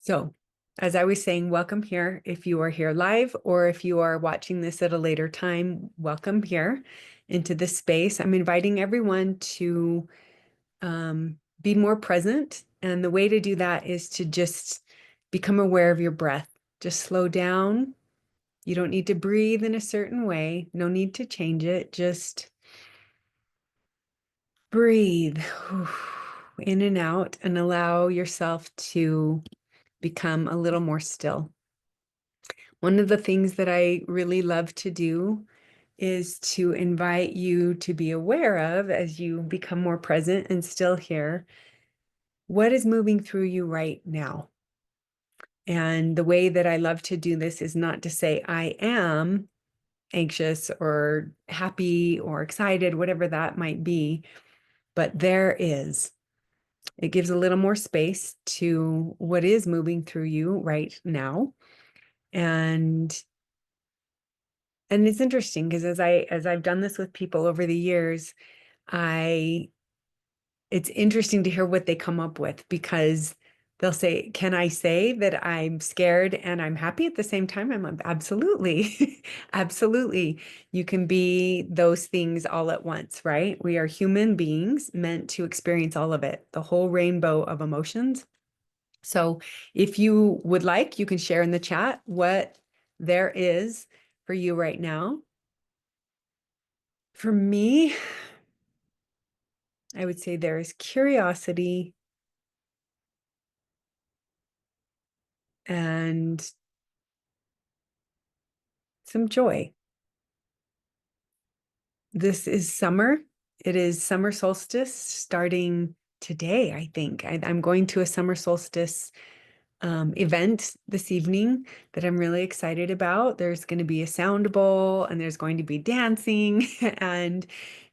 So, as I was saying, welcome here. If you are here live or if you are watching this at a later time, welcome here into this space. I'm inviting everyone to be more present. And the way to do that is to just become aware of your breath. Just slow down. You don't need to breathe in a certain way. No need to change it. Just breathe in and out and allow yourself to become a little more still. One of the things that I really love to do is to invite you to be aware of, as you become more present and still here, what is moving through you right now. And the way that I love to do this is not to say I am anxious or happy or excited, whatever that might be, but there is. It gives a little more space to what is moving through you right now. And it's interesting because as I've done this with people over the years, I it's interesting to hear what they come up with, because they'll say, "Can I say that I'm scared and I'm happy at the same time?" I'm like, absolutely. Absolutely. You can be those things all at once, right? We are human beings meant to experience all of it, the whole rainbow of emotions. So if you would like, you can share in the chat what there is for you right now. For me, I would say there is curiosity and some joy. This is summer. It is summer solstice starting today, I think. I'm going to a summer solstice event this evening that I'm really excited about. There's going to be a sound bowl and there's going to be dancing and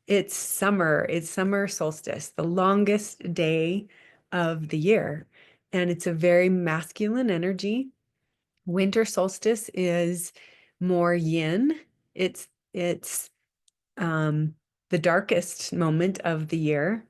it's summer. It's summer solstice, the longest day of the year. And it's a very masculine energy. Winter solstice is more yin. It's the darkest moment of the year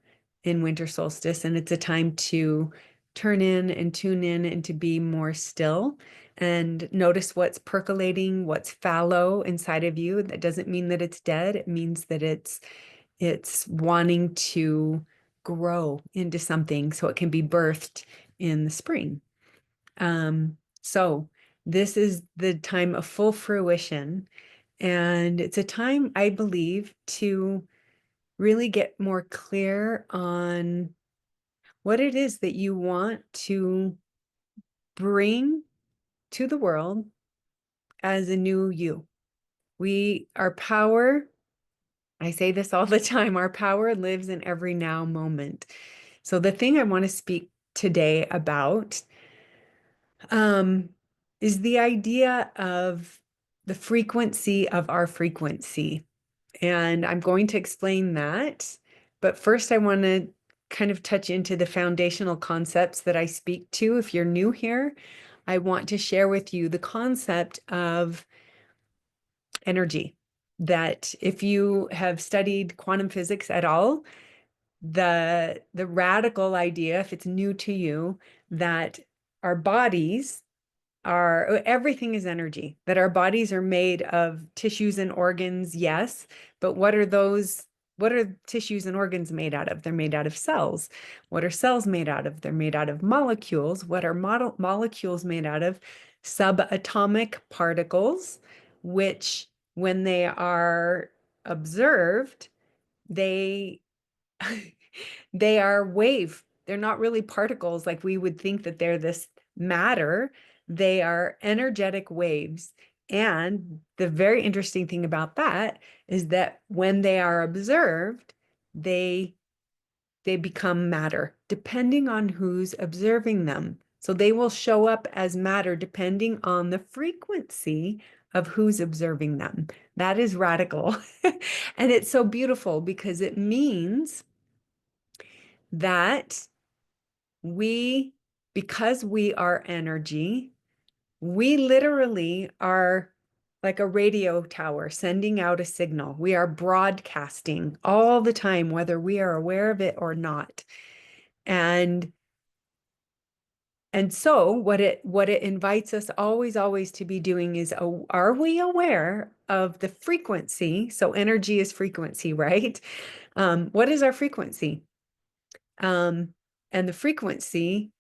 in winter solstice, and it's a time to turn in and tune in and to be more still and notice what's percolating, what's fallow inside of you. That doesn't mean that it's dead. It means that it's wanting to grow into something so it can be birthed in the spring. So this is the time of full fruition. And it's a time, I believe, to really get more clear on what it is that you want to bring to the world as a new you. Our power, I say this all the time, our power lives in every now moment. So the thing I want to speak today about is the idea of the frequency of our frequency. And I'm going to explain that. But first, I want to kind of touch into the foundational concepts that I speak to. If you're new here, I want to share with you the concept of energy. That if you have studied quantum physics at all, the radical idea, if it's new to you, that our bodies everything is energy, that our bodies are made of tissues and organs, yes, but what are tissues and organs made out of? They're made out of cells. What are cells made out of? They're made out of molecules. What are molecules made out of? Subatomic particles, which when they are observed, they they are wave. They're not really particles like we would think that they're this matter. They are energetic waves. And the very interesting thing about that is that when they are observed, they they become matter, depending on who's observing them. So they will show up as matter depending on the frequency of who's observing them. That is radical. And it's so beautiful because it means that because we are energy, we literally are like a radio tower sending out a signal. We are broadcasting all the time, whether we are aware of it or not. And And so what it invites us always to be doing is, are we aware of the frequency? So energy is frequency, right? What is our frequency? And the frequency,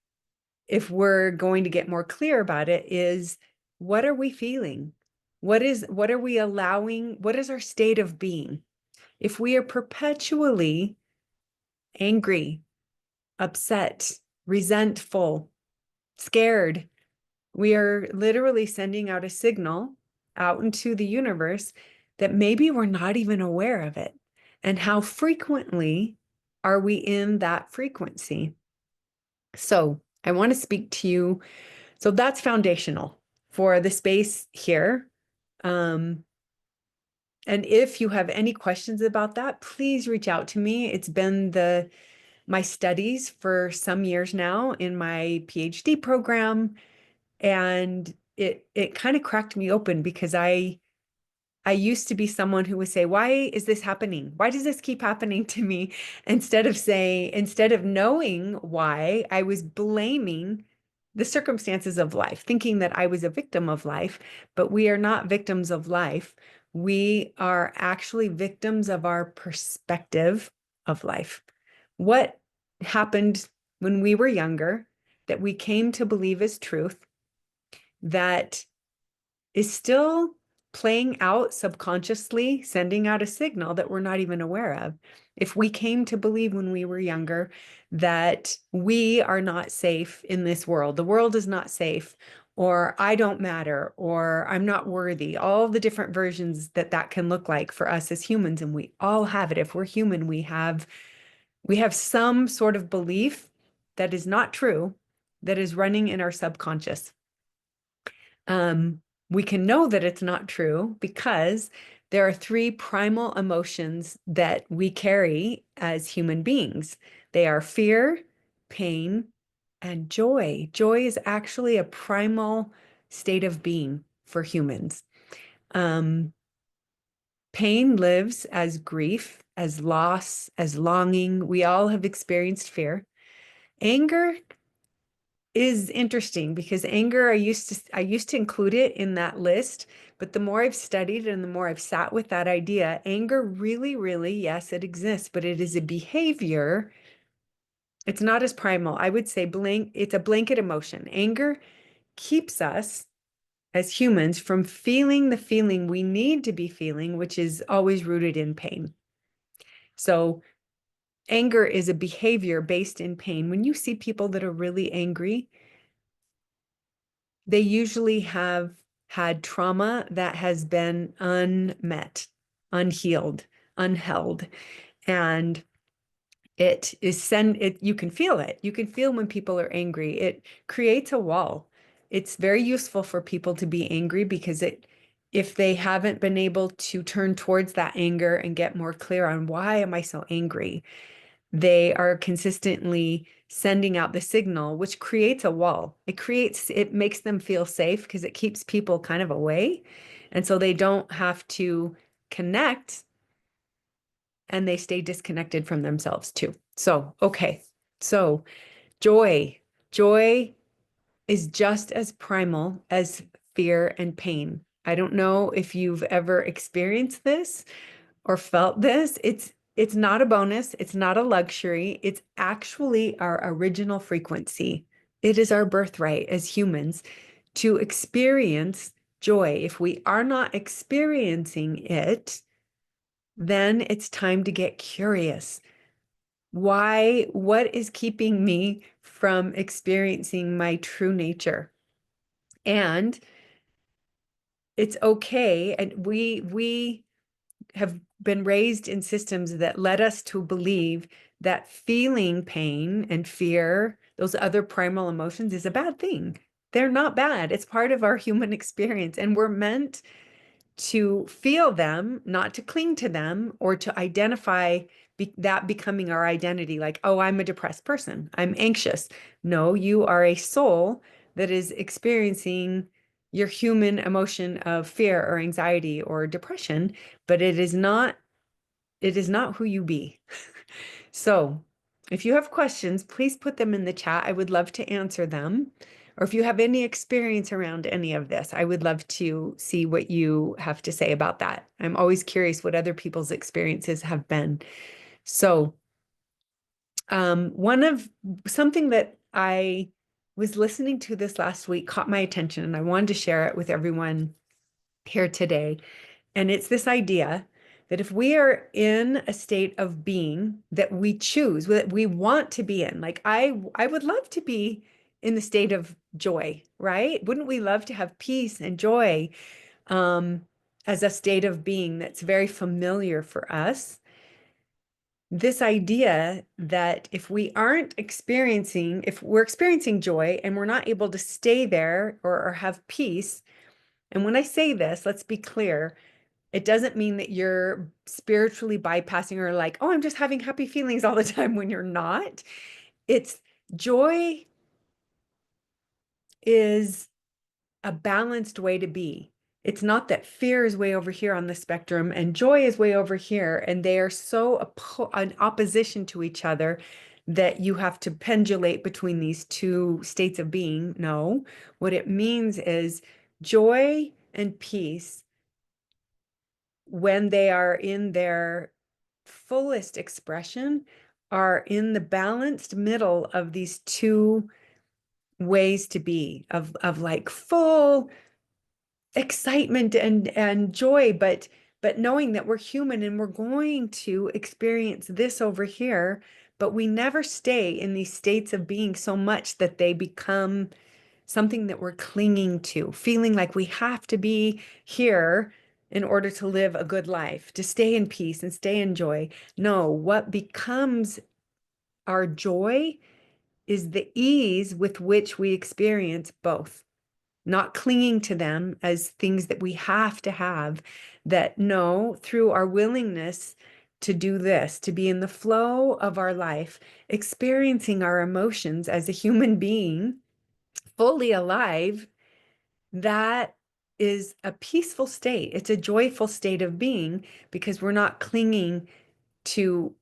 if we're going to get more clear about it, is what are we feeling? What are we allowing? What is our state of being? If we are perpetually angry, upset, resentful, scared, we are literally sending out a signal out into the universe that maybe we're not even aware of it. And how frequently are we in that frequency? So I want to speak to you. So that's foundational for the space here. And if you have any questions about that, please reach out to me. It's been my studies for some years now in my PhD program. And it kind of cracked me open because I used to be someone who would say, why is this happening? Why does this keep happening to me? Instead of knowing why, I was blaming the circumstances of life, thinking that I was a victim of life, but we are not victims of life. We are actually victims of our perspective of life. What happened when we were younger that we came to believe is truth, that is still playing out subconsciously, sending out a signal that we're not even aware of. If we came to believe when we were younger that we are not safe in this world, the world is not safe, or I don't matter, or I'm not worthy, all the different versions that can look like for us as humans, and we all have it. If we're human, we have some sort of belief that is not true, that is running in our subconscious. We can know that it's not true because there are three primal emotions that we carry as human beings. They are fear, pain, and joy. Joy is actually a primal state of being for humans. Pain lives as grief, as loss, as longing. We all have experienced fear. Anger is interesting because anger, I used to include it in that list, but the more I've studied and the more I've sat with that idea, anger really, yes, it exists, but it is a behavior. It's not as primal. I would say it's a blanket emotion. Anger keeps us as humans from feeling the feeling we need to be feeling, which is always rooted in pain. So anger is a behavior based in pain. When you see people that are really angry, they usually have had trauma that has been unmet, unhealed, unheld. And you can feel it. You can feel when people are angry. It creates a wall. It's very useful for people to be angry because if they haven't been able to turn towards that anger and get more clear on why am I so angry, they are consistently sending out the signal, which creates a wall. It makes them feel safe because it keeps people kind of away. And so they don't have to connect and they stay disconnected from themselves too. So, okay. So joy, joy is just as primal as fear and pain. I don't know if you've ever experienced this or felt this. It's not a bonus, it's not a luxury, it's actually our original frequency. It is our birthright as humans to experience joy. If we are not experiencing it, then it's time to get curious. What is keeping me from experiencing my true nature? And it's okay. And we have been raised in systems that led us to believe that feeling pain and fear, those other primal emotions, is a bad thing. They're not bad. It's part of our human experience, and we're meant to feel them, not to cling to them or to identify that becoming our identity. Like, oh, I'm a depressed person, I'm anxious. No, you are a soul that is experiencing your human emotion of fear or anxiety or depression, but it is not who you be. So If you have questions, please put them in the chat. I would love to answer them. Or if you have any experience around any of this, I would love to see what you have to say about that. I'm always curious what other people's experiences have been. So, one of something that I was listening to this last week caught my attention, and I wanted to share it with everyone here today. And it's this idea that if we are in a state of being that we choose, that we want to be in, like I would love to be in the state of joy, right? Wouldn't we love to have peace and joy um, as a state of being that's very familiar for us? This idea that if we aren't experiencing, if we're experiencing joy and we're not able to stay there or have peace, and when I say this, let's be clear, it doesn't mean that you're spiritually bypassing or like, oh, I'm just having happy feelings all the time when you're not. It's joy is a balanced way to be. It's not that fear is way over here on the spectrum and joy is way over here, and they are so an opposition to each other that you have to pendulate between these two states of being. No, what it means is joy and peace, when they are in their fullest expression, are in the balanced middle of these two ways to be of like full excitement and joy, but knowing that we're human and we're going to experience this over here, but we never stay in these states of being so much that they become something that we're clinging to, feeling like we have to be here in order to live a good life, to stay in peace and stay in joy. No, what becomes our joy is the ease with which we experience both, not clinging to them as things that we have to have, that no, through our willingness to do this, to be in the flow of our life, experiencing our emotions as a human being, fully alive, that is a peaceful state. It's a joyful state of being because we're not clinging to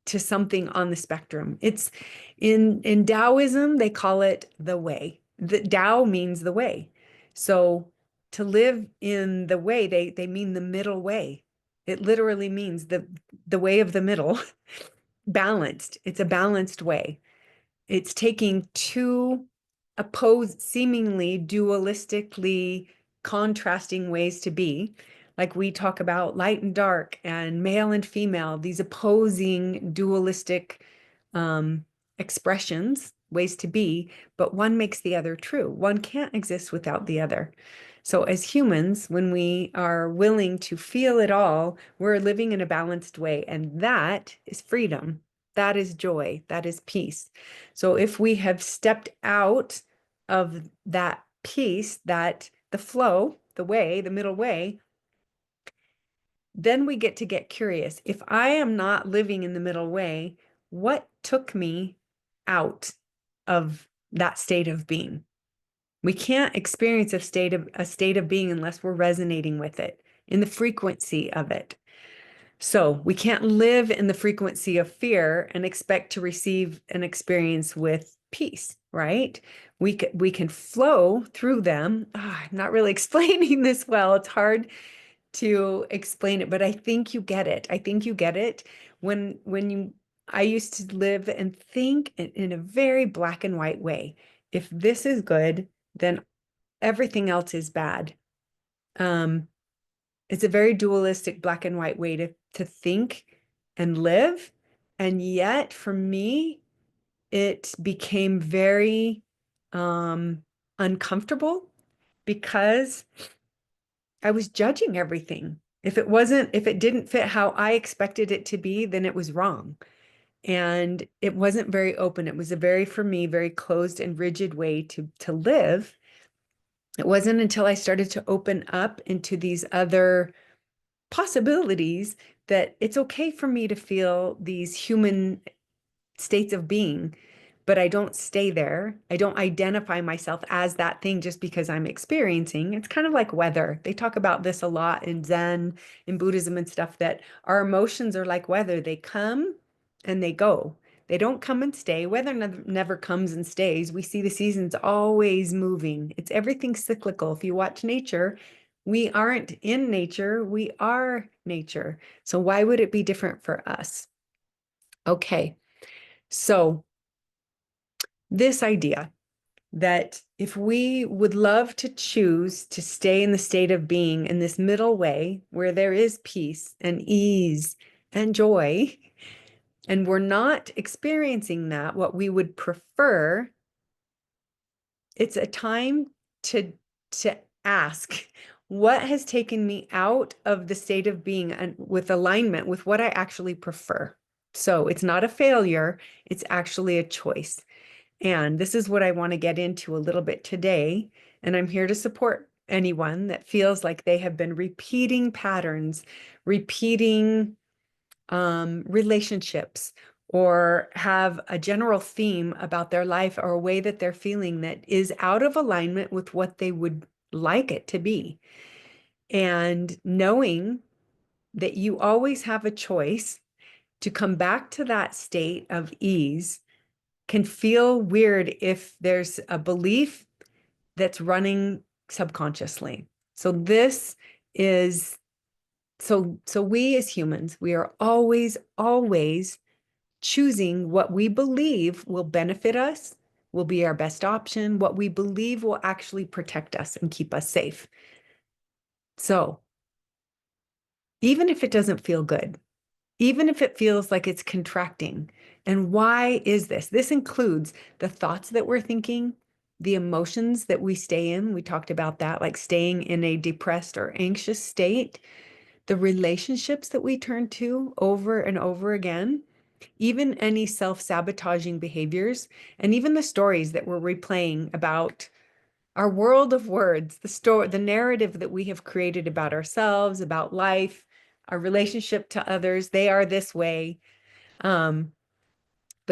something on the spectrum. It's in Taoism, they call it the way. The Tao means the way. So to live in the way, they mean the middle way. It literally means the way of the middle, balanced. It's a balanced way. It's taking two opposed, seemingly dualistically contrasting ways to be. Like we talk about light and dark and male and female, these opposing dualistic um, expressions, ways to be, but one makes the other true. One can't exist without the other. So as humans, when we are willing to feel it all, we're living in a balanced way, and that is freedom. That is joy. That is peace. So if we have stepped out of that peace, that the flow, the way, the middle way, then we get curious. If I am not living in the middle way, what took me out of that state of being? We can't experience a state of being unless we're resonating with it, in the frequency of it. So we can't live in the frequency of fear and expect to receive an experience with peace, right? We can flow through them. I'm not really explaining this well. It's hard to explain it, but I think you get it. I think you get it. I used to live and think in a very black and white way. If this is good, then everything else is bad. It's a very dualistic black and white way to think and live. And yet for me, it became very uncomfortable because I was judging everything. If it didn't fit how I expected it to be, then it was wrong. And it wasn't very open. It was a very, for me, very closed and rigid way to live. It wasn't until I started to open up into these other possibilities that it's okay for me to feel these human states of being, but I don't stay there. I don't identify myself as that thing just because I'm experiencing. It's kind of like weather. They talk about this a lot in Zen, in Buddhism and stuff, that our emotions are like weather. They come and they go. They don't come and stay. Weather never comes and stays. We see the seasons always moving. It's everything cyclical. If you watch nature, we aren't in nature, we are nature. So why would it be different for us? Okay, so this idea that if we would love to choose to stay in the state of being in this middle way where there is peace and ease and joy, and we're not experiencing that, what we would prefer, it's a time to ask, what has taken me out of the state of being and with alignment with what I actually prefer? So it's not a failure, it's actually a choice. And this is what I want to get into a little bit today. And I'm here to support anyone that feels like they have been repeating patterns, repeating relationships, or have a general theme about their life or a way that they're feeling that is out of alignment with what they would like it to be. And knowing that you always have a choice to come back to that state of ease can feel weird if there's a belief that's running subconsciously. So this is so we as humans, we are always choosing what we believe will benefit us, will be our best option, what we believe will actually protect us and keep us safe. So even if it doesn't feel good, even if it feels like it's contracting, and why is this? This includes the thoughts that we're thinking, the emotions that we stay in. We talked about that, like staying in a depressed or anxious state, the relationships that we turn to over and over again, even any self-sabotaging behaviors, and even the stories that we're replaying about our world of words, the narrative that we have created about ourselves, about life, our relationship to others. They are this way. But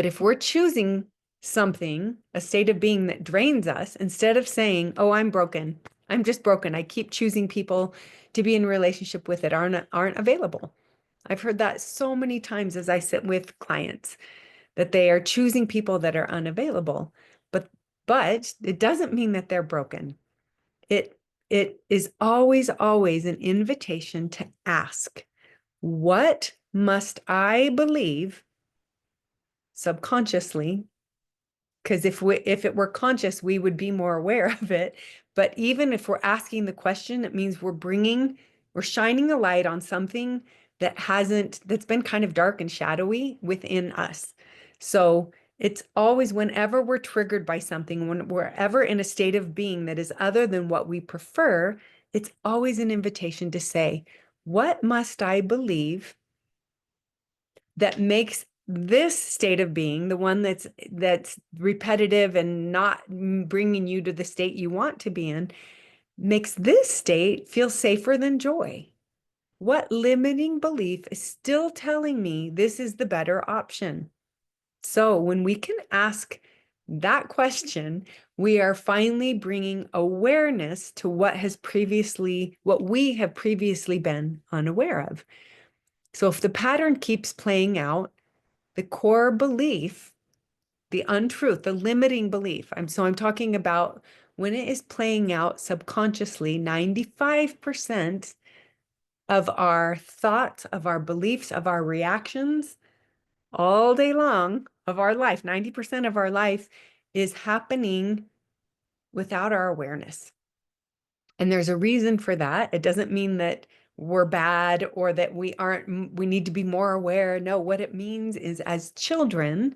if we're choosing something, a state of being that drains us, instead of saying, oh, I'm broken, I'm just broken, I keep choosing people to be in relationship with that aren't available. I've heard that so many times as I sit with clients, that they are choosing people that are unavailable. But it doesn't mean that they're broken. It is always an invitation to ask, what must I believe subconsciously? Because if it were conscious, we would be more aware of it. But even if we're asking the question, it means we're shining a light on something that's been kind of dark and shadowy within us. So it's always, whenever we're triggered by something, when we're ever in a state of being that is other than what we prefer, it's always an invitation to say, what must I believe that makes this state of being, the one that's repetitive and not bringing you to the state you want to be in, makes this state feel safer than joy? What limiting belief is still telling me this is the better option? So when we can ask that question, we are finally bringing awareness to what we have previously been unaware of. So if the pattern keeps playing out, the core belief, the untruth, the limiting belief, I'm talking about when it is playing out subconsciously, 95% of our thoughts, of our beliefs, of our reactions all day long of our life, 90% of our life is happening without our awareness. And there's a reason for that. It doesn't mean that we're bad or that we need to be more aware. No, what it means is, as children,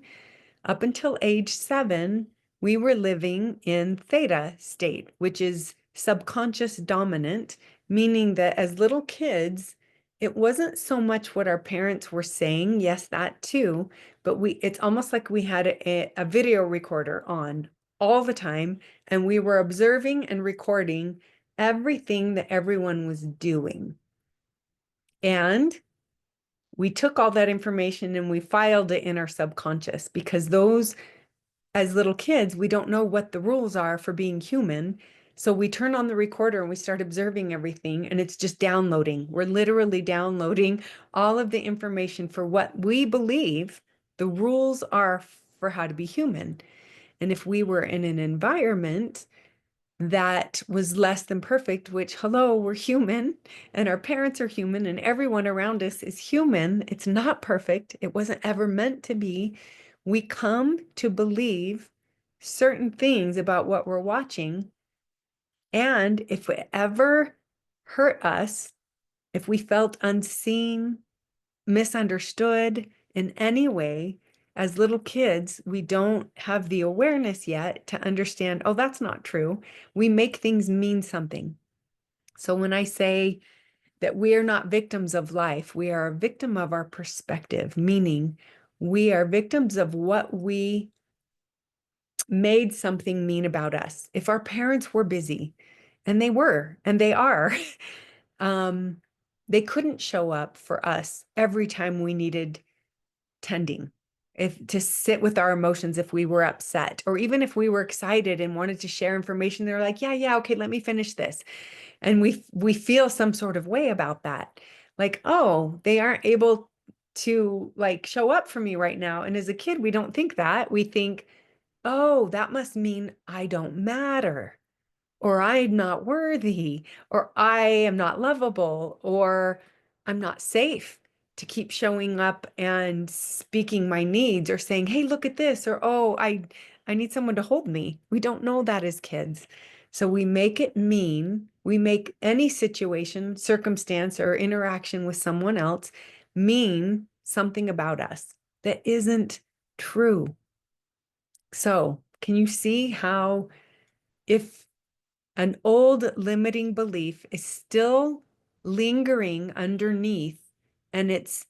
up until age 7, we were living in theta state, which is subconscious dominant, meaning that as little kids, it wasn't so much what our parents were saying, yes, that too, but it's almost like we had a video recorder on all the time, and we were observing and recording everything that everyone was doing. And we took all that information and we filed it in our subconscious, because as little kids, we don't know what the rules are for being human. So we turn on the recorder and we start observing everything, and it's just downloading. We're literally downloading all of the information for what we believe The rules are for how to be human. And if we were in an environment that was less than perfect, which, hello, we're human and our parents are human and everyone around us is human. It's not perfect. It wasn't ever meant to be. We come to believe certain things about what we're watching. And if it ever hurt us, if we felt unseen, misunderstood in any way, as little kids, we don't have the awareness yet to understand, oh, that's not true. We make things mean something. So when I say that we are not victims of life, we are a victim of our perspective, meaning we are victims of what we made something mean about us. If our parents were busy, and they were, and they are, um, they couldn't show up for us every time we needed tending, if to sit with our emotions if we were upset, or even if we were excited and wanted to share information, they're like, yeah, okay, let me finish this. And we feel some sort of way about that. Like, oh, they aren't able to like show up for me right now. And as a kid, we don't think that. We think, oh, that must mean I don't matter, or I'm not worthy, or I am not lovable, or I'm not safe to keep showing up and speaking my needs or saying, hey, look at this, or oh, I need someone to hold me. We don't know that as kids. So we make it mean, we make any situation, circumstance, or interaction with someone else mean something about us that isn't true. So, can you see how if an old limiting belief is still lingering underneath and it's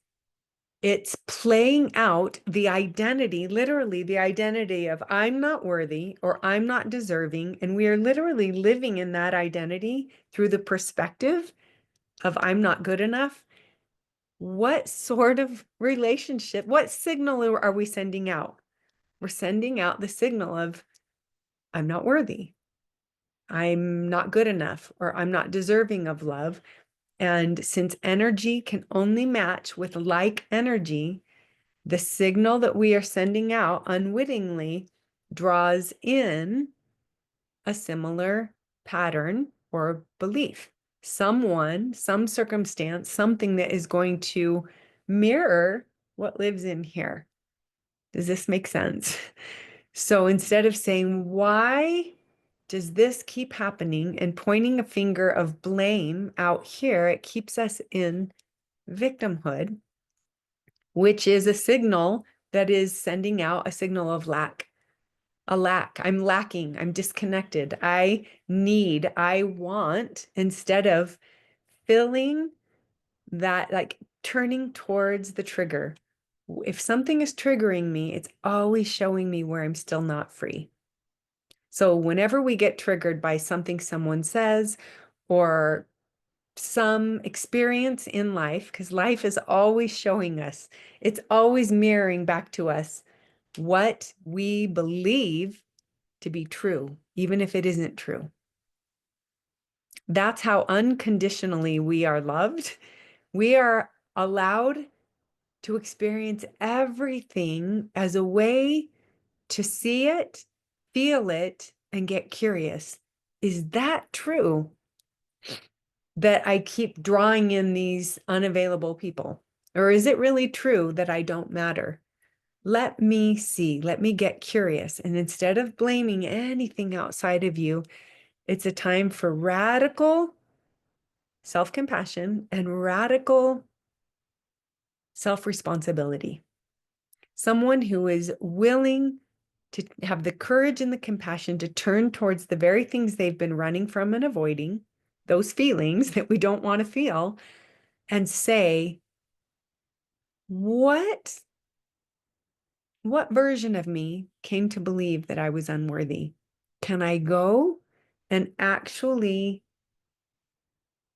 playing out the identity, literally the identity of I'm not worthy or I'm not deserving, and we are literally living in that identity through the perspective of I'm not good enough. What sort of relationship, what signal are we sending out? We're sending out the signal of I'm not worthy, I'm not good enough, or I'm not deserving of love. And since energy can only match with like energy, the signal that we are sending out unwittingly draws in a similar pattern or belief. Someone, some circumstance, something that is going to mirror what lives in here. Does this make sense? So instead of saying, why does this keep happening, and pointing a finger of blame out here, it keeps us in victimhood, which is a signal that is sending out a signal of lack. A lack. I'm lacking. I'm disconnected. I need, I want, instead of filling that, like turning towards the trigger. If something is triggering me, it's always showing me where I'm still not free. So whenever we get triggered by something someone says or some experience in life, because life is always showing us, it's always mirroring back to us what we believe to be true, even if it isn't true. That's how unconditionally we are loved. We are allowed to experience everything as a way to see it, feel it, and get curious. Is that true? That I keep drawing in these unavailable people? Or is it really true that I don't matter? Let me see, let me get curious. And instead of blaming anything outside of you, it's a time for radical self-compassion and radical self-responsibility. Someone who is willing to have the courage and the compassion to turn towards the very things they've been running from and avoiding, those feelings that we don't want to feel, and say, what version of me came to believe that I was unworthy? Can I go and actually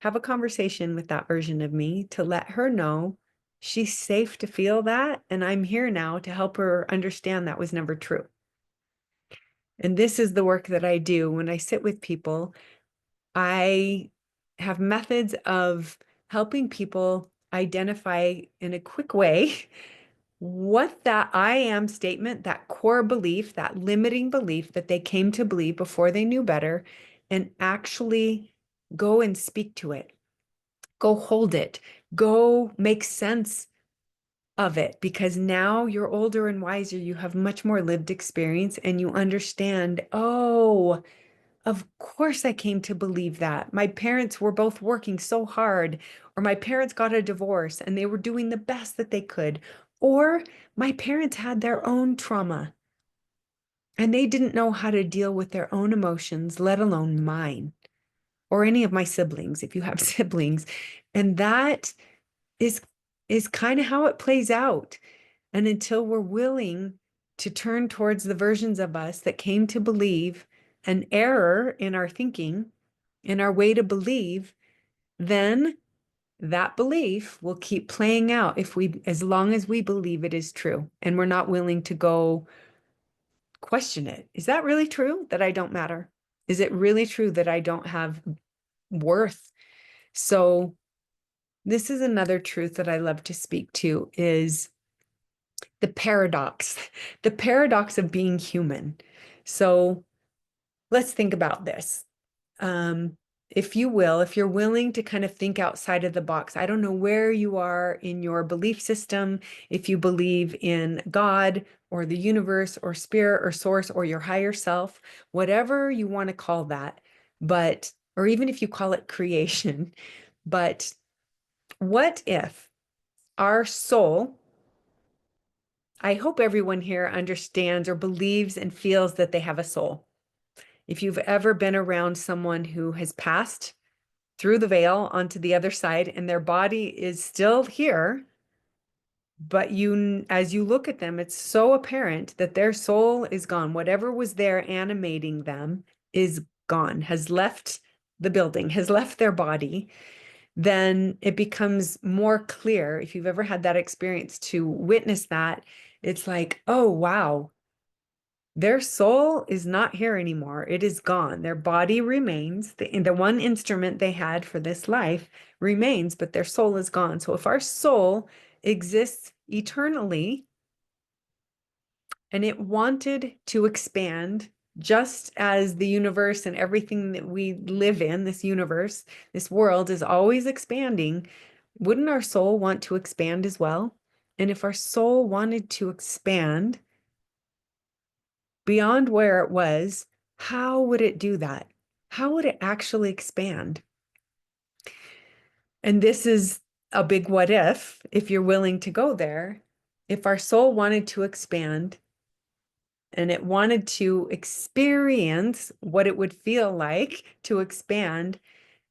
have a conversation with that version of me to let her know she's safe to feel that, and I'm here now to help her understand that was never true? And this is the work that I do when I sit with people. I have methods of helping people identify in a quick way what that I am statement, that core belief, that limiting belief that they came to believe before they knew better, and actually go and speak to it. Go hold it. Go make sense of it, because now you're older and wiser. You have much more lived experience and you understand, oh, of course I came to believe that. My parents were both working so hard, or my parents got a divorce and they were doing the best that they could, or my parents had their own trauma and they didn't know how to deal with their own emotions, let alone mine or any of my siblings, if you have siblings. And that is is kind of how it plays out. And until we're willing to turn towards the versions of us that came to believe an error in our thinking, in our way to believe, then that belief will keep playing out as long as we believe it is true and we're not willing to go question it. Is that really true that I don't matter? Is it really true that I don't have worth? So this is another truth that I love to speak to, is the paradox, the paradox of being human. So let's think about this. If you will, if you're willing to kind of think outside of the box, I don't know where you are in your belief system, if you believe in God or the universe or spirit or source or your higher self, whatever you want to call that, but, or even if you call it creation, but what if our soul, I hope everyone here understands or believes and feels that they have a soul. If you've ever been around someone who has passed through the veil onto the other side and their body is still here, but as you look at them, it's so apparent that their soul is gone. Whatever was there animating them is gone, has left the building, has left their body. Then it becomes more clear, if you've ever had that experience, to witness that. It's like, oh, wow, their soul is not here anymore. It is gone. Their body remains. The one instrument they had for this life remains, but their soul is gone. So if our soul exists eternally and it wanted to expand, just as the universe and everything that we live in, this universe, this world is always expanding, wouldn't our soul want to expand as well? And if our soul wanted to expand beyond where it was, how would it do that? How would it actually expand? And this is a big what if you're willing to go there. If our soul wanted to expand and it wanted to experience what it would feel like to expand,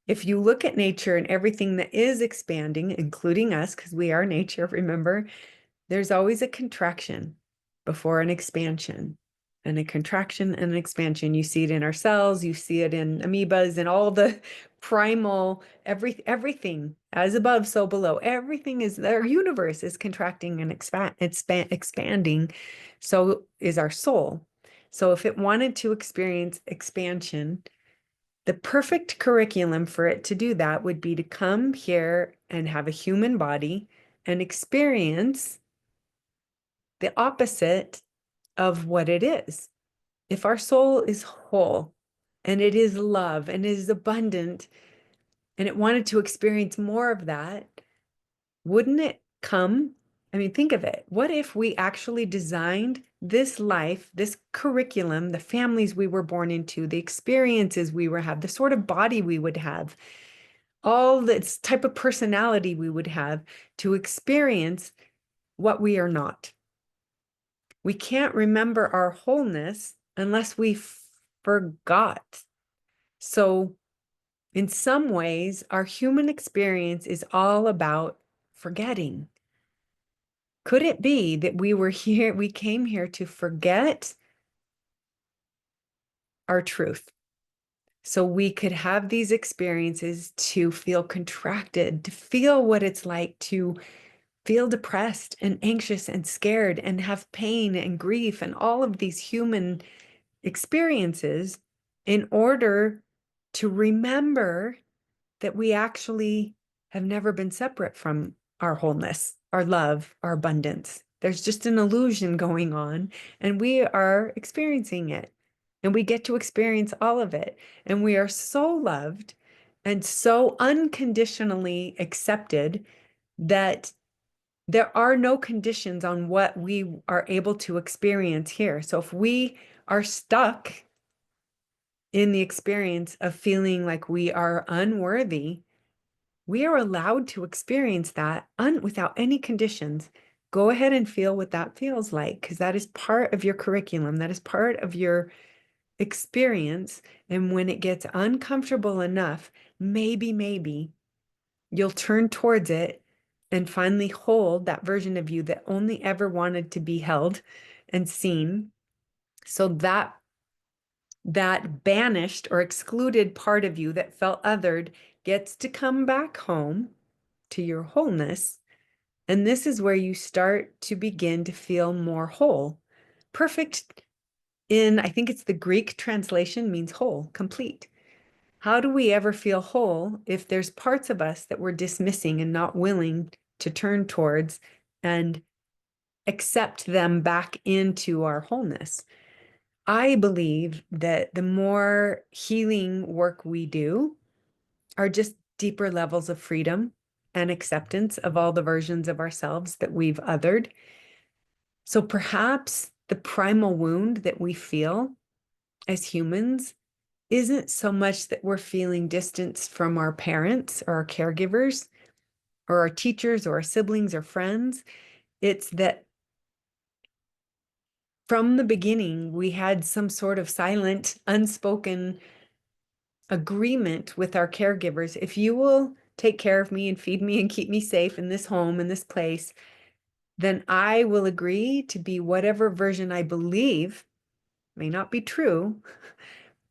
if you look at nature and everything that is expanding, including us, because we are nature, remember, there's always a contraction before an expansion, and a contraction and an expansion. You see it in our cells, you see it in amoebas and all the primal, everything as above, so below. Everything is, our universe is contracting and expanding. So is our soul. So if it wanted to experience expansion, the perfect curriculum for it to do that would be to come here and have a human body and experience the opposite of what it is. If our soul is whole and it is love and it is abundant and it wanted to experience more of that, wouldn't it come? I mean, think of it. What if we actually designed this life, this curriculum, the families we were born into, the experiences we would have, the sort of body we would have, all this type of personality we would have to experience what we are not? We can't remember our wholeness unless we forgot. So, in some ways, our human experience is all about forgetting. Could it be that we came here to forget our truth? So we could have these experiences to feel contracted, to feel what it's like to feel depressed and anxious and scared and have pain and grief and all of these human experiences, in order to remember that we actually have never been separate from our wholeness, our love, our abundance. There's just an illusion going on, and we are experiencing it. And we get to experience all of it. And we are so loved and so unconditionally accepted that there are no conditions on what we are able to experience here. So if we are stuck in the experience of feeling like we are unworthy, we are allowed to experience that without any conditions. Go ahead and feel what that feels like, because that is part of your curriculum. That is part of your experience. And when it gets uncomfortable enough, maybe you'll turn towards it and finally hold that version of you that only ever wanted to be held and seen. So that banished or excluded part of you that felt othered gets to come back home to your wholeness. And this is where you start to begin to feel more whole. Perfect I think it's the Greek translation means whole, complete. How do we ever feel whole if there's parts of us that we're dismissing and not willing to turn towards and accept them back into our wholeness? I believe that the more healing work we do are just deeper levels of freedom and acceptance of all the versions of ourselves that we've othered. So perhaps the primal wound that we feel as humans isn't so much that we're feeling distance from our parents or our caregivers or our teachers or our siblings or friends. It's that from the beginning, we had some sort of silent, unspoken agreement with our caregivers. If you will take care of me and feed me and keep me safe in this home, in this place, then I will agree to be whatever version I believe may not be true,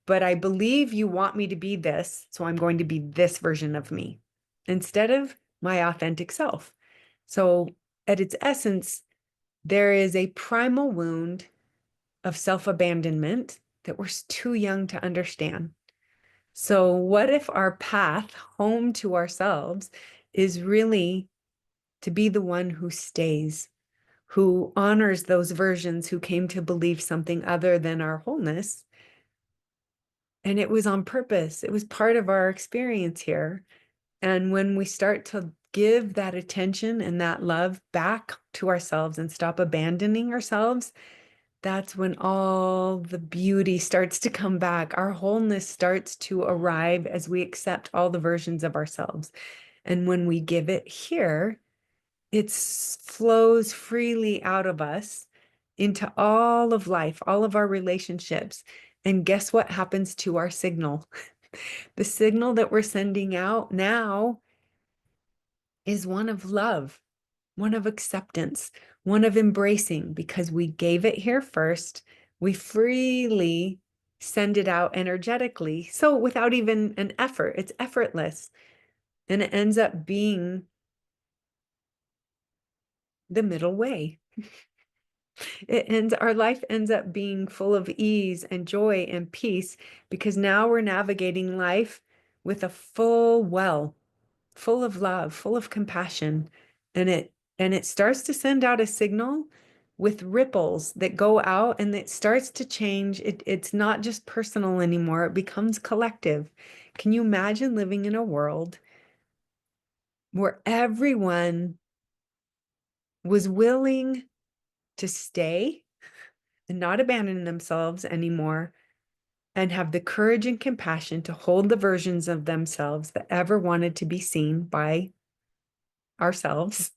but I believe you want me to be this, so I'm going to be this version of me instead of my authentic self. So at its essence, there is a primal wound of self-abandonment that we're too young to understand. So what if our path home to ourselves is really to be the one who stays, who honors those versions who came to believe something other than our wholeness? And it was on purpose. It was part of our experience here. And when we start to give that attention and that love back to ourselves and stop abandoning ourselves, that's when all the beauty starts to come back. Our wholeness starts to arrive as we accept all the versions of ourselves. And when we give it here, it flows freely out of us into all of life, all of our relationships. And guess what happens to our signal? The signal that we're sending out now is one of love, one of acceptance, one of embracing, because we gave it here first. We freely send it out energetically. So without even an effort, it's effortless. And it ends up being the middle way. Our life ends up being full of ease and joy and peace because now we're navigating life with a full well, full of love, full of compassion. And it starts to send out a signal with ripples that go out, and it starts to change. It's not just personal anymore. It becomes collective. Can you imagine living in a world where everyone was willing to stay and not abandon themselves anymore and have the courage and compassion to hold the versions of themselves that ever wanted to be seen by ourselves?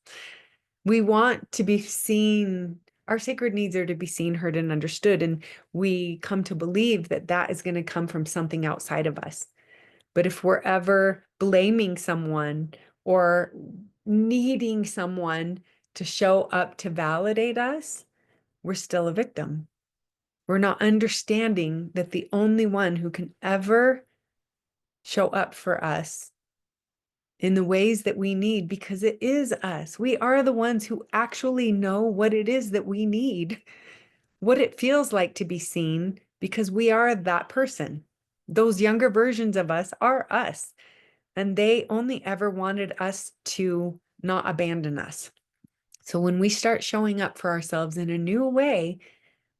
We want to be seen. Our sacred needs are to be seen, heard, and understood. And we come to believe that that is going to come from something outside of us. But if we're ever blaming someone or needing someone to show up to validate us, we're still a victim. We're not understanding that the only one who can ever show up for us in the ways that we need, because it is us. We are the ones who actually know what it is that we need, what it feels like to be seen, because we are that person. Those younger versions of us are us, and they only ever wanted us to not abandon us. So when we start showing up for ourselves in a new way,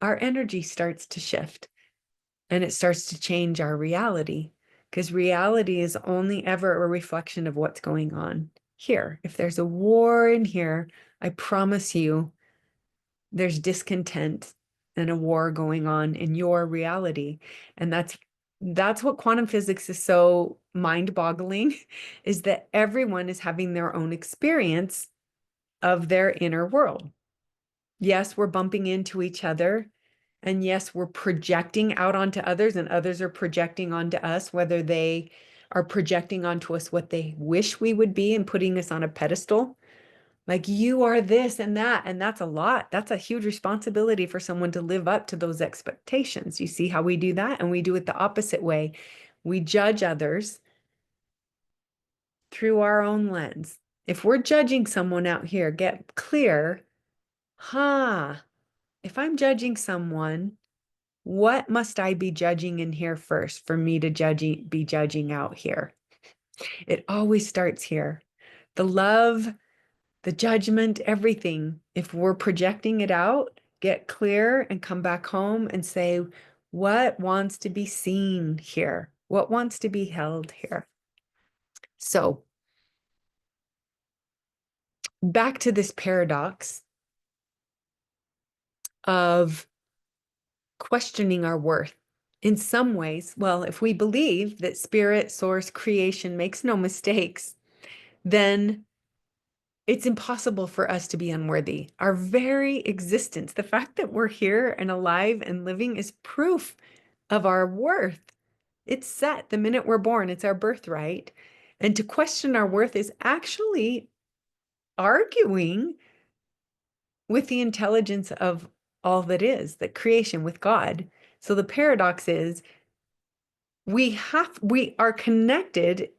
our energy starts to shift and it starts to change our reality, because reality is only ever a reflection of what's going on here. If there's a war in here, I promise you there's discontent and a war going on in your reality. And that's what quantum physics is so mind-boggling, is that everyone is having their own experience of their inner world. Yes, we're bumping into each other. And yes, we're projecting out onto others, and others are projecting onto us, whether they are projecting onto us what they wish we would be and putting us on a pedestal. Like, you are this and that. And that's a lot. That's a huge responsibility for someone to live up to those expectations. You see how we do that? And we do it the opposite way. We judge others through our own lens. If we're judging someone out here, get clear, if I'm judging someone, what must I be judging in here first for me to be judging out here? It always starts here. The love, the judgment, everything. If we're projecting it out, get clear and come back home and say, what wants to be seen here? What wants to be held here? So back to this paradox of questioning our worth. In some ways, well, if we believe that spirit, source, creation makes no mistakes, then it's impossible for us to be unworthy. Our very existence, the fact that we're here and alive and living, is proof of our worth. It's set the minute we're born, it's our birthright. And to question our worth is actually arguing with the intelligence of all that is, that creation, with God. So the paradox is, we are connected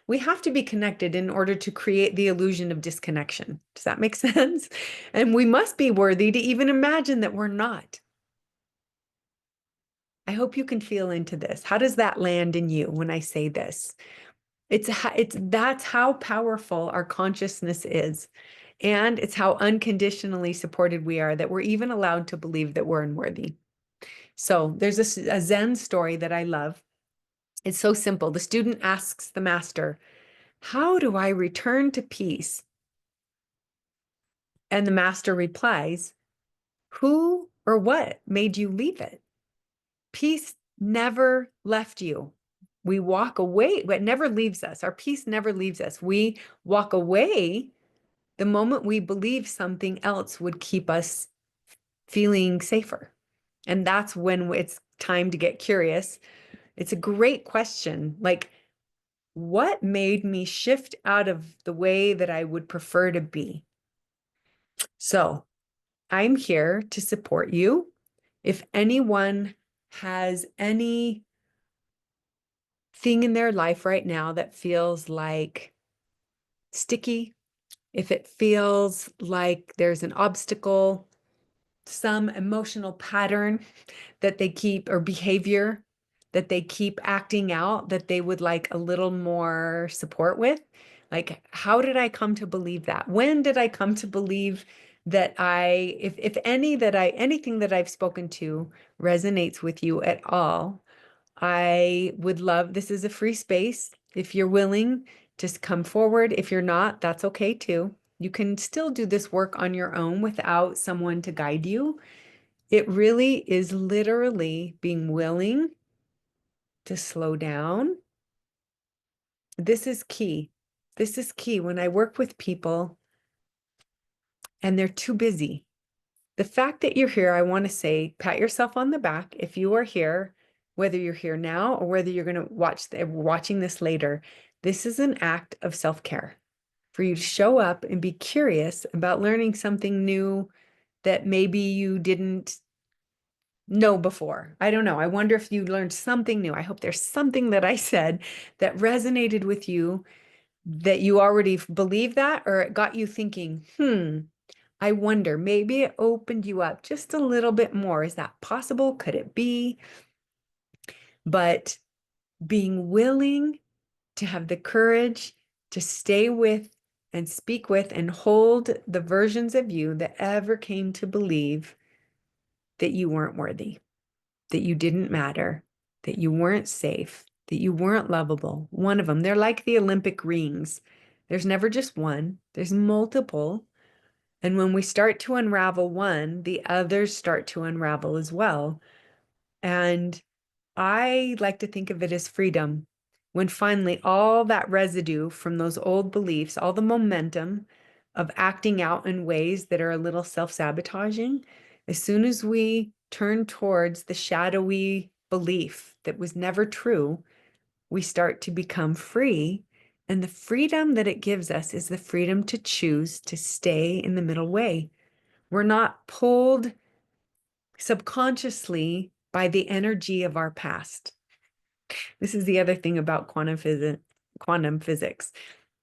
we have to be connected in order to create the illusion of disconnection. Does that make sense? And we must be worthy to even imagine that we're not. I hope you can feel into this. How does that land in you when I say this? That's how powerful our consciousness is. And it's how unconditionally supported we are, that we're even allowed to believe that we're unworthy. So there's a Zen story that I love. It's so simple. The student asks the master, how do I return to peace? And the master replies, who or what made you leave it? Peace never left you. We walk away, but it never leaves us. Our peace never leaves us. We walk away the moment we believe something else would keep us feeling safer. And that's when it's time to get curious. It's a great question. Like, what made me shift out of the way that I would prefer to be? So I'm here to support you. If anyone has anything in their life right now that feels like sticky, if it feels like there's an obstacle, some emotional pattern that they keep, or behavior that they keep acting out, that they would like a little more support with. Like, how did I come to believe that? When did I come to believe that if anything that I've spoken to resonates with you at all, I would love, this is a free space. If you're willing, just come forward. If you're not, that's okay too. You can still do this work on your own without someone to guide you. It really is literally being willing to slow down. This is key. This is key. When I work with people and they're too busy, the fact that you're here, I want to say, pat yourself on the back. If you are here, whether you're here now or whether you're going to watching this later, this is an act of self-care for you to show up and be curious about learning something new that maybe you didn't know before. I don't know. I wonder if you learned something new. I hope there's something that I said that resonated with you, that you already believe that, or it got you thinking, I wonder, maybe it opened you up just a little bit more. Is that possible? Could it be? But being willing to have the courage to stay with and speak with and hold the versions of you that ever came to believe that you weren't worthy, that you didn't matter, that you weren't safe, that you weren't lovable. One of them, they're like the Olympic rings. There's never just one, there's multiple. And when we start to unravel one, the others start to unravel as well. And I like to think of it as freedom. When finally all that residue from those old beliefs, all the momentum of acting out in ways that are a little self-sabotaging, as soon as we turn towards the shadowy belief that was never true, we start to become free. And the freedom that it gives us is the freedom to choose to stay in the middle way. We're not pulled subconsciously by the energy of our past. This is the other thing about quantum physics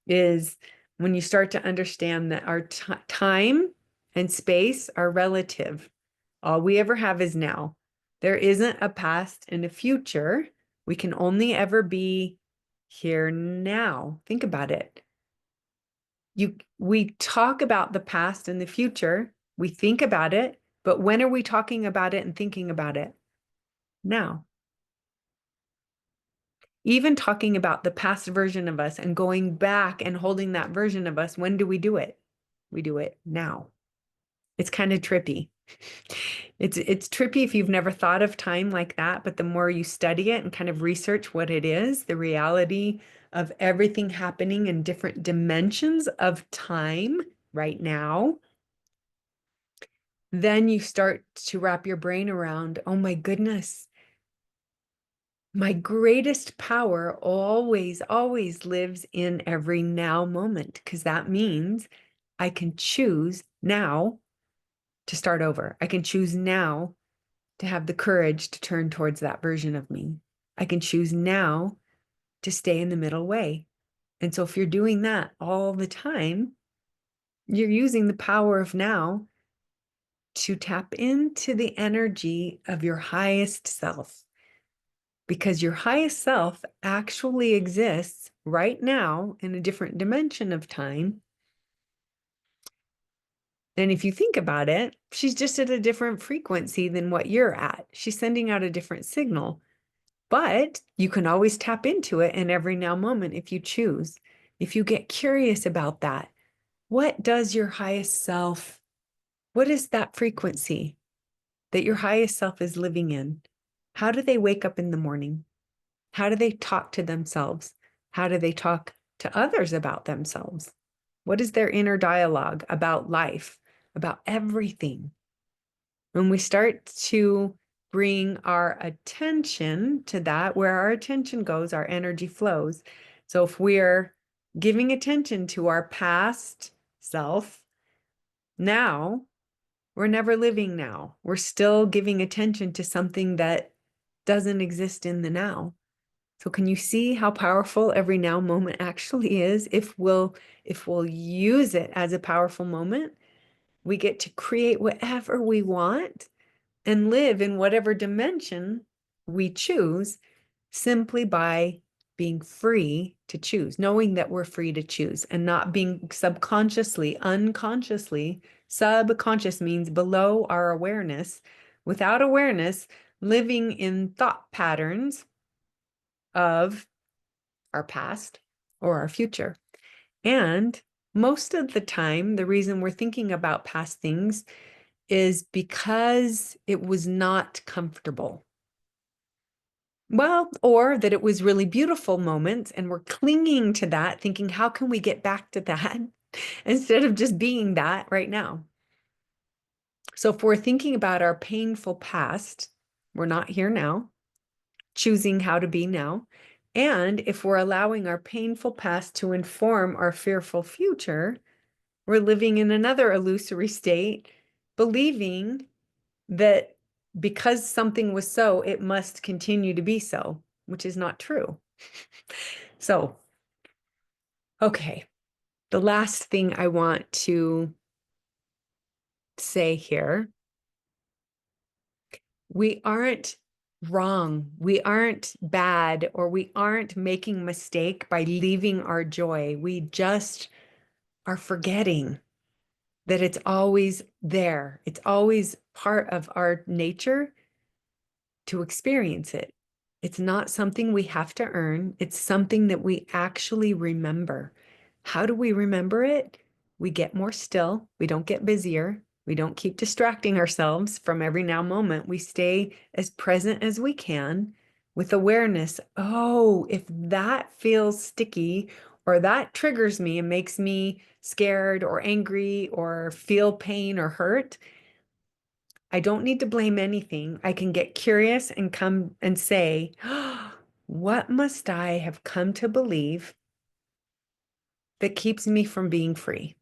is when you start to understand that our time and space are relative. All we ever have is now. There isn't a past and a future. We can only ever be here now. Think about it. We talk about the past and the future. We think about it, but when are we talking about it and thinking about it? Now. Even talking about the past version of us and going back and holding that version of us, when do we do it? We do it now. It's kind of trippy. It's trippy if you've never thought of time like that, but the more you study it and kind of research what it is, the reality of everything happening in different dimensions of time right now, then you start to wrap your brain around, oh my goodness, my greatest power always, always lives in every now moment, because that means I can choose now to start over. I can choose now to have the courage to turn towards that version of me. I can choose now to stay in the middle way. And so if you're doing that all the time, you're using the power of now to tap into the energy of your highest self. Because your highest self actually exists right now in a different dimension of time. And if you think about it, she's just at a different frequency than what you're at. She's sending out a different signal, but you can always tap into it in every now moment if you choose. If you get curious about that, what does your highest self, what is that frequency that your highest self is living in? How do they wake up in the morning? How do they talk to themselves? How do they talk to others about themselves? What is their inner dialogue about life, about everything? When we start to bring our attention to that, where our attention goes, our energy flows. So if we're giving attention to our past self now, we're never living now. We're still giving attention to something that doesn't exist in the now. So can you see how powerful every now moment actually is? If we'll use it as a powerful moment, we get to create whatever we want and live in whatever dimension we choose simply by being free to choose, knowing that we're free to choose and not being subconsciously, unconsciously. Subconscious means below our awareness, without awareness, living in thought patterns of our past or our future. And most of the time, the reason we're thinking about past things is because it was not comfortable. Well, or that it was really beautiful moments and we're clinging to that, thinking, how can we get back to that instead of just being that right now? So if we're thinking about our painful past, we're not here now, choosing how to be now. And if we're allowing our painful past to inform our fearful future, we're living in another illusory state, believing that because something was so, it must continue to be so, which is not true. So, okay, the last thing I want to say here, we aren't wrong, we aren't bad, or we aren't making a mistake by leaving our joy. We just are forgetting that it's always there. It's always part of our nature to experience it. It's not something we have to earn. It's something that we actually remember. How do we remember it? We get more still. We don't get busier. We don't keep distracting ourselves from every now moment. We stay as present as we can with awareness. Oh, if that feels sticky or that triggers me and makes me scared or angry or feel pain or hurt, I don't need to blame anything. I can get curious and come and say, oh, what must I have come to believe that keeps me from being free?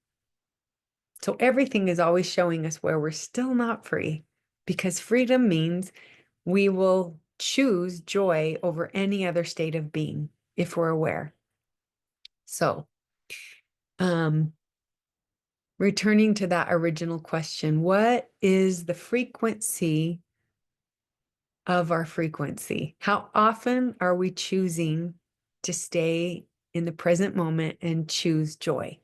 So everything is always showing us where we're still not free, because freedom means we will choose joy over any other state of being if we're aware. So, um, returning to that original question, what is the frequency of our frequency? How often are we choosing to stay in the present moment and choose joy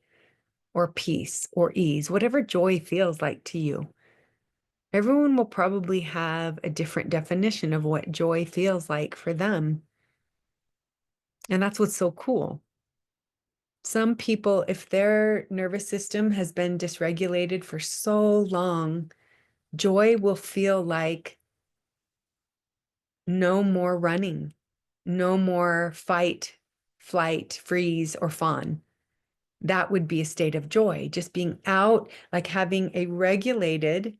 or peace or ease, whatever joy feels like to you? Everyone will probably have a different definition of what joy feels like for them. And that's what's so cool. Some people, if their nervous system has been dysregulated for so long, joy will feel like no more running, no more fight, flight, freeze, or fawn. That would be a state of joy, just being out, like having a regulated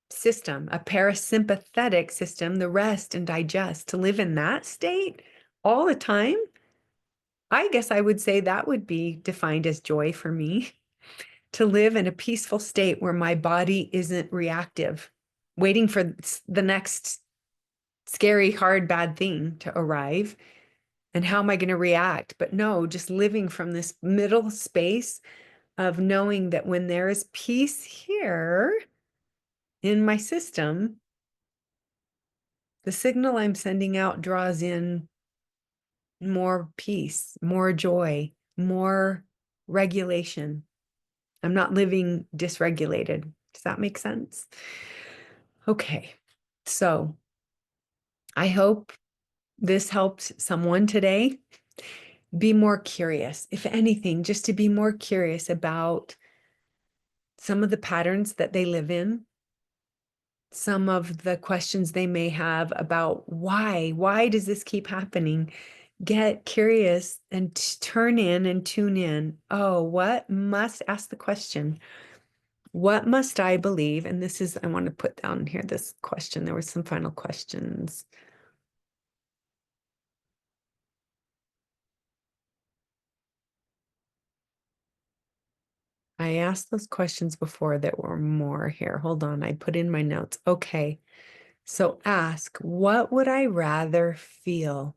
system, a parasympathetic system, the rest and digest. To live in that state all the time, I guess I would say that would be defined as joy for me. To live in a peaceful state where my body isn't reactive, waiting for the next scary, hard, bad thing to arrive. And how am I going to react? But no, just living from this middle space of knowing that when there is peace here in my system, the signal I'm sending out draws in more peace, more joy, more regulation. I'm not living dysregulated. Does that make sense? Okay. So I hope this helped someone today be more curious, if anything, just to be more curious about some of the patterns that they live in, some of the questions they may have about why does this keep happening? Get curious and turn in and tune in. Oh, ask the question, what must I believe? And this is, I want to put down here this question. There were some final questions. I asked those questions before that were more here. Hold on, I put in my notes. Okay. So ask, what would I rather feel?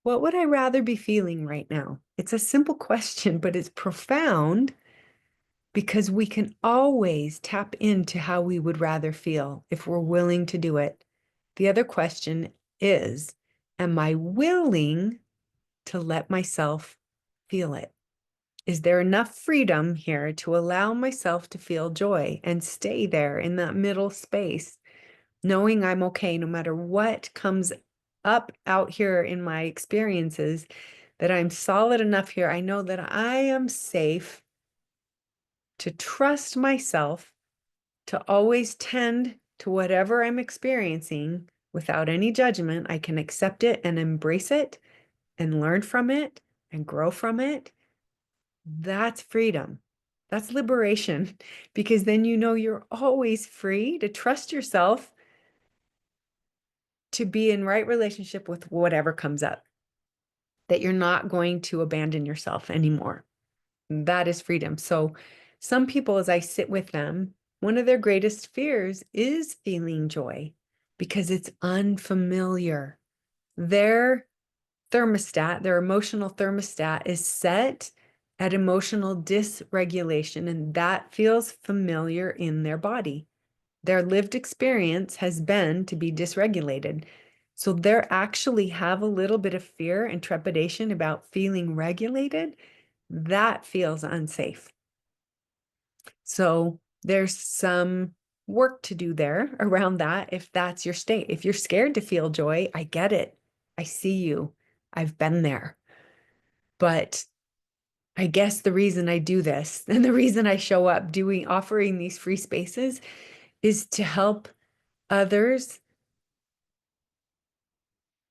What would I rather be feeling right now? It's a simple question, but it's profound because we can always tap into how we would rather feel if we're willing to do it. The other question is, am I willing to let myself feel it? Is there enough freedom here to allow myself to feel joy and stay there in that middle space, knowing I'm okay no matter what comes up out here in my experiences, that I'm solid enough here. I know that I am safe to trust myself to always tend to whatever I'm experiencing without any judgment. I can accept it and embrace it and learn from it and grow from it. That's freedom. That's liberation, because then you know you're always free to trust yourself to be in right relationship with whatever comes up, that you're not going to abandon yourself anymore. That is freedom. So some people, as I sit with them, one of their greatest fears is feeling joy because it's unfamiliar. Their thermostat, their emotional thermostat is set at emotional dysregulation, and that feels familiar in their body. Their lived experience has been to be dysregulated. So they actually have a little bit of fear and trepidation about feeling regulated. that feels unsafe. So there's some work to do there around that if that's your state. If you're scared to feel joy, I get it. I see you. I've been there. But I guess the reason I do this and the reason I show up offering these free spaces is to help others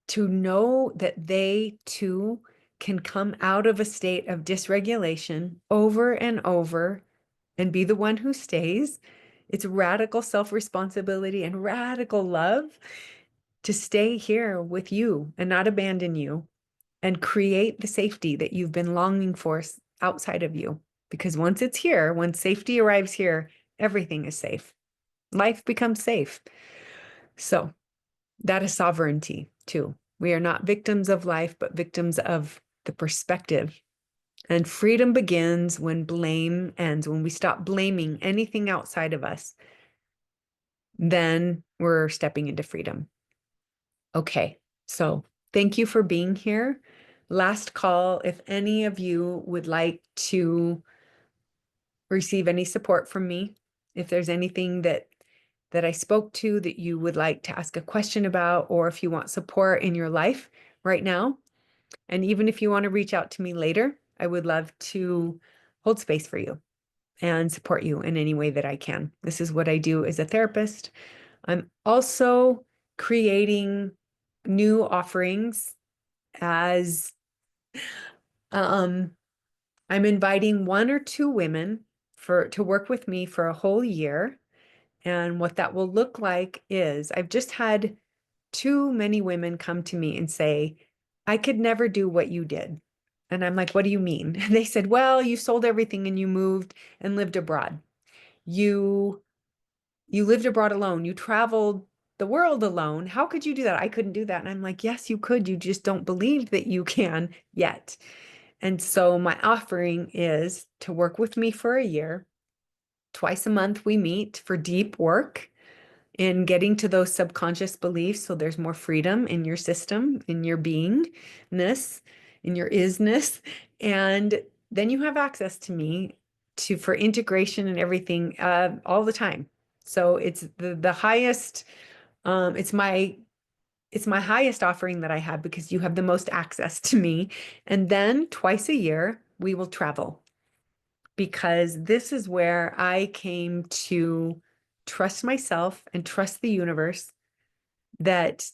to know that they too can come out of a state of dysregulation over and over and be the one who stays. It's radical self-responsibility and radical love to stay here with you and not abandon you and create the safety that you've been longing for outside of you. Because once it's here, when safety arrives here, everything is safe. Life becomes safe. So that is sovereignty too. We are not victims of life, but victims of the perspective. And freedom begins when blame ends, when we stop blaming anything outside of us, then we're stepping into freedom. Okay, so thank you for being here. Last call, if any of you would like to receive any support from me, if there's anything that I spoke to that you would like to ask a question about, or if you want support in your life right now, and even if you want to reach out to me later, I would love to hold space for you and support you in any way that I can. This is what I do as a therapist. I'm also creating new offerings as I'm inviting 1 or 2 women to work with me for a whole year. And what that will look like is I've just had too many women come to me and say, I could never do what you did. And I'm like, what do you mean? And they said, well, you sold everything and you moved and lived abroad. You lived abroad alone. You traveled the world alone. How could you do that? I couldn't do that. And I'm like, yes, you could. You just don't believe that you can yet. And so my offering is to work with me for a year. Twice a month we meet for deep work in getting to those subconscious beliefs so there's more freedom in your system, in your beingness, in your isness. And then you have access to me for integration and everything all the time. So it's the highest, it's my highest offering that I have because you have the most access to me. And then twice a year, we will travel because this is where I came to trust myself and trust the universe that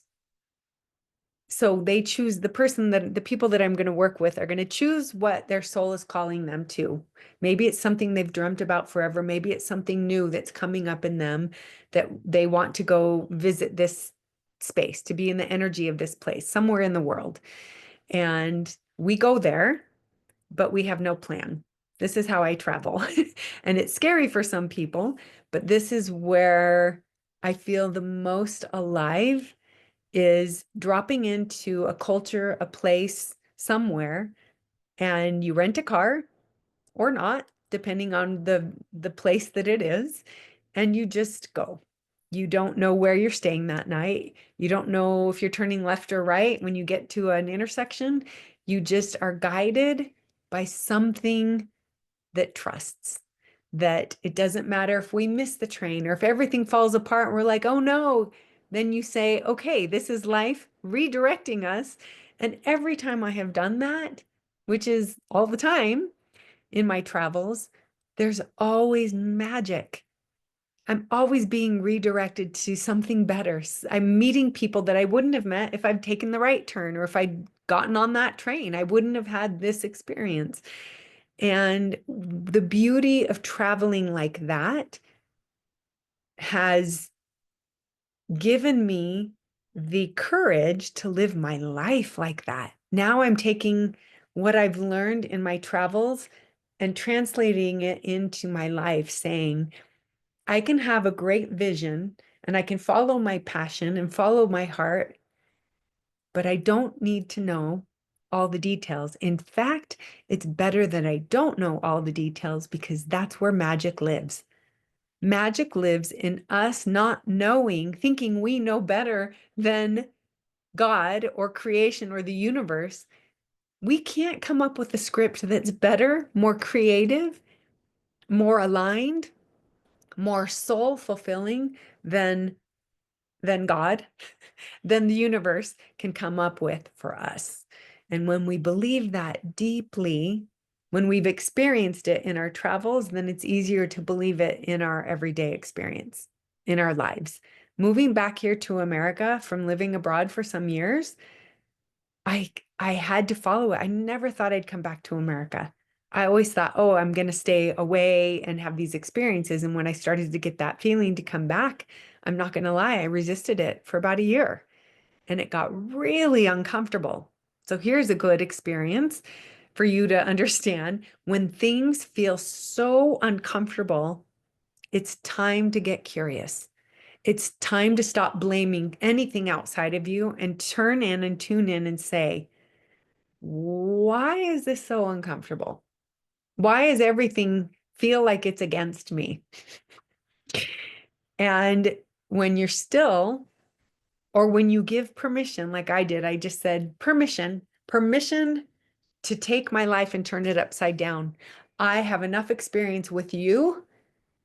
so they choose the people that I'm going to work with are going to choose what their soul is calling them to. Maybe it's something they've dreamt about forever. Maybe it's something new that's coming up in them that they want to go visit this space, to be in the energy of this place somewhere in the world. And we go there, but we have no plan. This is how I travel. And it's scary for some people, but this is where I feel the most alive is dropping into a culture, a place somewhere, and you rent a car or not, depending on the place that it is, and you just go. You don't know where you're staying that night. You don't know if you're turning left or right when you get to an intersection. You just are guided by something that trusts that it doesn't matter if we miss the train or if everything falls apart and we're like, oh no, then you say, okay, this is life redirecting us. And every time I have done that, which is all the time in my travels, there's always magic. I'm always being redirected to something better. I'm meeting people that I wouldn't have met if I'd taken the right turn or if I'd gotten on that train. I wouldn't have had this experience. And the beauty of traveling like that has given me the courage to live my life like that. Now I'm taking what I've learned in my travels and translating it into my life, saying, I can have a great vision and I can follow my passion and follow my heart, but I don't need to know all the details. In fact, it's better that I don't know all the details because that's where magic lives. Magic lives in us not knowing, thinking we know better than God or creation or the universe. We can't come up with a script that's better, more creative, more aligned, more soul fulfilling than God, than the universe can come up with for us. And when we believe that deeply, when we've experienced it in our travels, then it's easier to believe it in our everyday experience, in our lives. Moving back here to America from living abroad for some years, I had to follow it. I never thought I'd come back to America. I always thought, oh, I'm going to stay away and have these experiences. And when I started to get that feeling to come back, I'm not going to lie, I resisted it for about a year and it got really uncomfortable. So here's a good experience for you to understand. When things feel so uncomfortable, it's time to get curious. It's time to stop blaming anything outside of you and turn in and tune in and say, why is this so uncomfortable? Why does everything feel like it's against me? And when you're still, or when you give permission, like I did, I just said, permission to take my life and turn it upside down. I have enough experience with you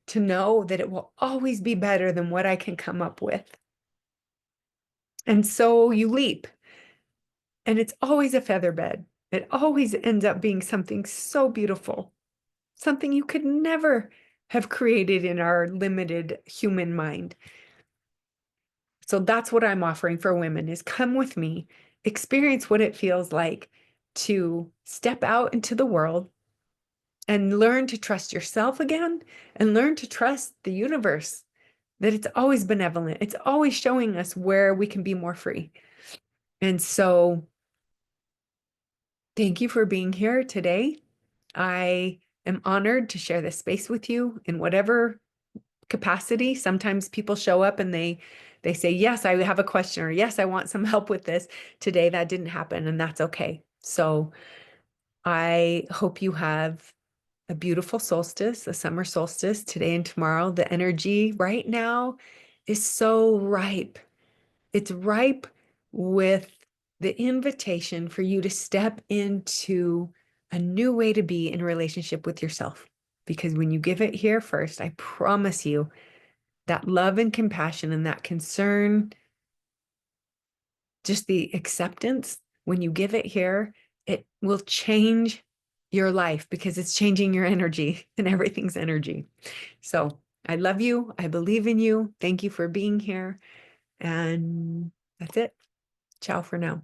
to know that it will always be better than what I can come up with. And so you leap, and it's always a feather bed. It always ends up being something so beautiful, something you could never have created in our limited human mind. So that's what I'm offering for women is come with me, experience what it feels like to step out into the world and learn to trust yourself again and learn to trust the universe, that it's always benevolent. It's always showing us where we can be more free. And so thank you for being here today. I am honored to share this space with you in whatever capacity. Sometimes people show up and they say, yes, I have a question, or yes, I want some help with this. Today that didn't happen, and that's okay. So I hope you have a beautiful solstice, a summer solstice today and tomorrow. The energy right now is so ripe. It's ripe with the invitation for you to step into a new way to be in relationship with yourself. Because when you give it here first, I promise you that love and compassion and that concern, just the acceptance, when you give it here, it will change your life because it's changing your energy, and everything's energy. So I love you. I believe in you. Thank you for being here. And that's it. Ciao for now.